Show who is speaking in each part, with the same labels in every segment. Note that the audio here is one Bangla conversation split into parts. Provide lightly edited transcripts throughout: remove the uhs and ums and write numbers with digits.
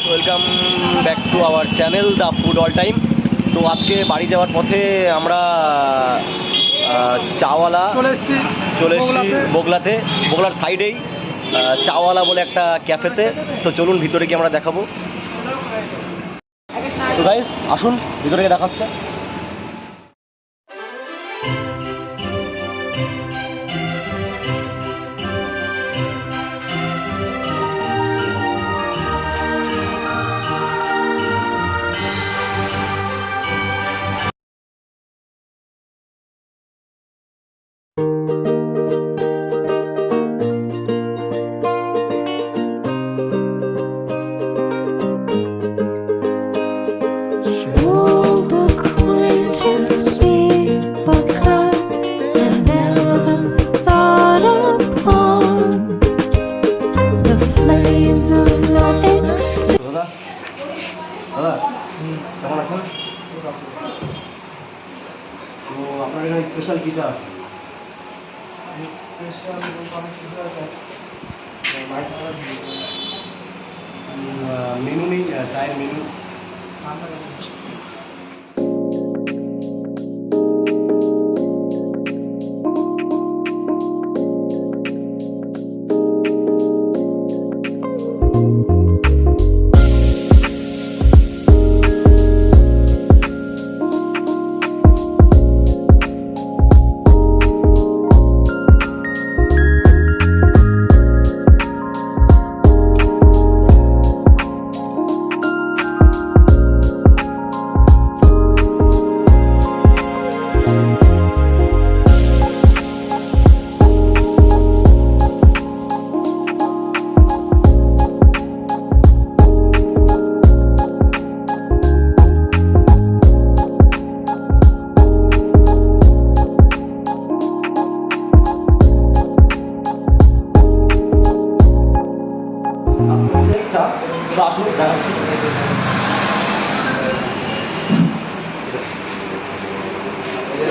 Speaker 1: Welcome back to our channel the food all time. তো আজকে বাড়ি যাওয়ার পথে আমরা চাওয়ালা চলে এসেছি বগলাতে, বগলার সাইডেই চাওয়ালা বলে একটা ক্যাফেতে। তো চলুন ভিতরে গিয়ে আমরা দেখাবো। তো গাইস আসুন ভিতরে গিয়ে দেখাচ্ছে। কেমন আছেন? তো আপনার এখানে স্পেশাল কি চা আছে? মেনু নেই, চায়ের মেনু? আসুন দেখাচ্ছি।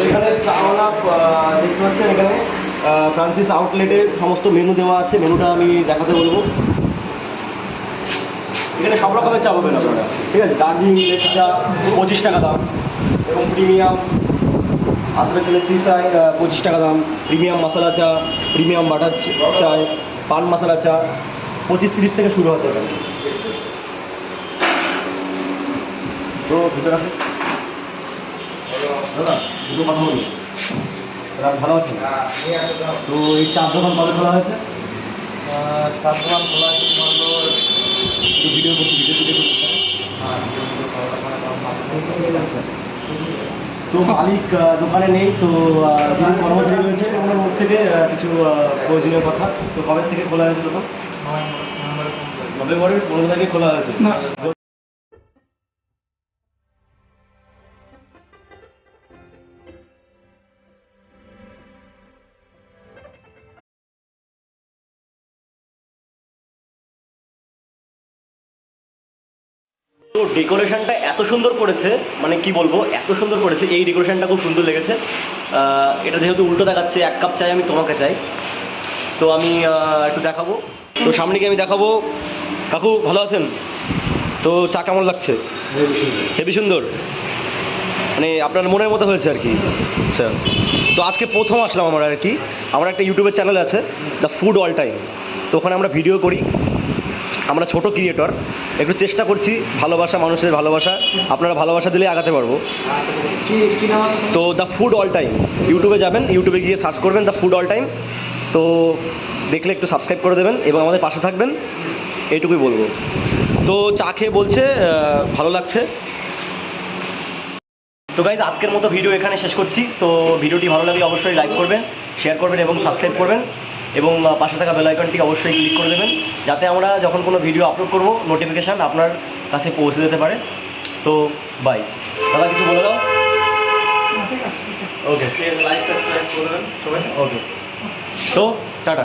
Speaker 1: এখানে চাওয়ালা দেখতে পাচ্ছেন, এখানে ফ্রান্সিস আউটলেটের সমস্ত মেনু দেওয়া আছে। মেনুটা আমি দেখাতে বলবো। এখানে সব রকমের চা পাবেন আপনারা, ঠিক আছে। দার্জিলিং ইলেচি চা 25 টাকা দাম, এবং প্রিমিয়াম আদরক ইলেচি চায় 25 টাকা দাম, প্রিমিয়াম মশলা চা, প্রিমিয়াম বাটার চায়, পান মশলা চা 25-30 থেকে শুরু হচ্ছে এখানে। তো ভিতরে আসুন দাদা, দুটো কথা বলি। ভালো আছেন? তো এই চার দোকান কবে খোলা হয়েছে?
Speaker 2: চার দোকান খোলা আছে
Speaker 1: একটু ভিডিও করছি, ভিডিও তো মালিক দোকানে নেই, তো যিনি কর্মচারী রয়েছে ওনার মুখ থেকে কিছু প্রয়োজনীয় কথা। তো কবে থেকে খোলা হয়েছে দোকান? নভেম্বরের 15 তারিখে খোলা হয়েছে। তো ডেকোরেশনটা এত সুন্দর করেছে, মানে কি বলবো, এত সুন্দর করেছে। এই ডেকোরেশনটা খুব সুন্দর লেগেছে। এটা যেহেতু উল্টো দেখাচ্ছে, 1 কাপ চাই আমি তোমাকে চাই। তো আমি একটু দেখাবো। তো সামনে গিয়ে আমি দেখাবো। কাকু ভালো আছেন? তো চা কেমন লাগছে? হেবি সুন্দর, মানে আপনার মনের মতো হয়েছে আর কি। আচ্ছা, তো আজকে প্রথম আসলাম আমরা আর কি। আমার একটা ইউটিউবের চ্যানেল আছে, দ্য ফুড অল টাইম। তো ওখানে আমরা ভিডিও করি, আমরা ছোট ক্রিয়েটর, একটু চেষ্টা করছি ভালোবাসা, মানুষের ভালোবাসা। আপনারা ভালোবাসা দিলে আগাতে পারবো। তো দ্য ফুড অল টাইম ইউটিউবে যাবেন, ইউটিউবে গিয়ে সার্চ করবেন দ্য ফুড অল টাইম। তো দেখলে একটু সাবস্ক্রাইব করে দেবেন এবং আমাদের পাশে থাকবেন, এইটুকুই বলবো। তো চা খেয়ে বলছে ভালো লাগছে। তো গাইজ আজকের মতো ভিডিও এখানে শেষ করছি। তো ভিডিওটি ভালো লাগলে অবশ্যই লাইক করবেন, শেয়ার করবেন এবং সাবস্ক্রাইব করবেন, এবং পাশে থাকা বেল আইকনটি অবশ্যই ক্লিক করে দেবেন, যাতে আমরা যখন কোনো ভিডিও আপলোড করব নোটিফিকেশান আপনার কাছে পৌঁছে যেতে পারে। তো বাই। দাদা কিছু বলে দাও। ওকে, লাইক সাবস্ক্রাইব করবেন সবাই। ওকে, তো টাটা।